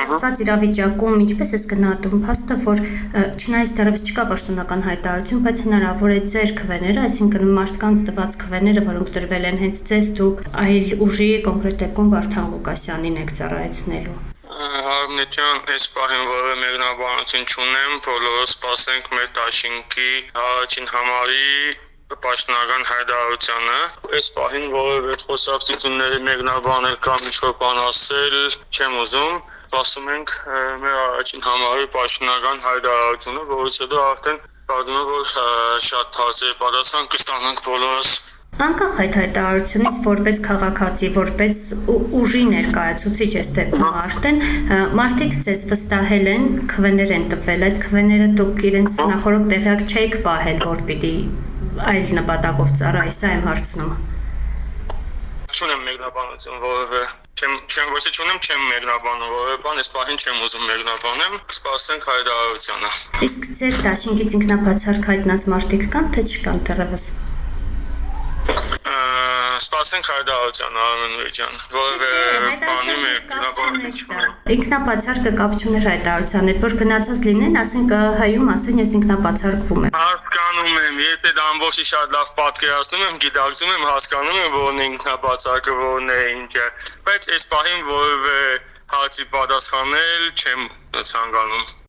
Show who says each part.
Speaker 1: ստեղծված իրավիճակում ինչպես ես գնահատում փաստը, որ չնայած դեռևս չկա պաշտոնական հայտարարություն, բայց հնարավոր է ձեր քվեները, այսինքն մարդկանց տված քվեները, որոնք դրվել են հենց ձեզ, դուք այլ ուժի, կոնկրետ դեպքում Վարդան Ղուկասյանին եք ծառայեցնելու։
Speaker 2: Հարմնիթյան, այս պահին որևէ մեկնաբանություն չունեմ, բոլորը սպասենք մեր դաշինքի առաջին համարի պաշտոնական հայտարարությանը։ Այս պահին որևէ խոսակցությունների մեկնաբանել կամ ինչ-որ բան ասել չեմ ուզում։ Սպասում ենք մեր առաջին համարի պաշտոնական հայտարարությունը, որից հետո արդեն կարծում եմ, որ շատ հարցերի պատասխան կստանանք բոլորս։
Speaker 1: Անկախ այդ հայտարարությունից որպես քաղաքացի, որպես ուժի ներկայացուցիչ այս դեպքում արդեն մարդիկ ձեզ վստահել են, քվեներ են տվել, այդ քվեները դուք իրենց նախորդ տեղյակ չեք պահել, որ պիտի այլ նպատակով ծառայի, սա եմ հարցնում։
Speaker 2: Չունեմ մեկնաբանություն որևէ, չեմ մեկնաբանում որևէ բան, այս պահին չեմ ուզում մեկնաբանեմ, կսպասենք հայտարարությանը։
Speaker 1: Իսկ ձեր դաշինքից ինքնաբացարկ հայտնած մարդիկ կան, թե չկան դեռևս։
Speaker 2: Սպասենք հայտարարությանը, Արմեն ջան, որևէ բանի մեկնաբանություն չունեմ։
Speaker 1: Ինքնաբացարկը կապ չուներ հայտարարության հետ, որ գնացած լինեն, ասենք հայում ասեն ես ինքնաբացարկվում եմ։
Speaker 2: Հասկանում եմ, եթե դա ամբողջի շատ լավ պատկերացնում եմ, գիտակցում եմ, հասկանում եմ, որն է ինքնաբացարկը, որն է ինչը, բայց այս պահին որևէ հարցի պատասխանել չեմ ցանկանում։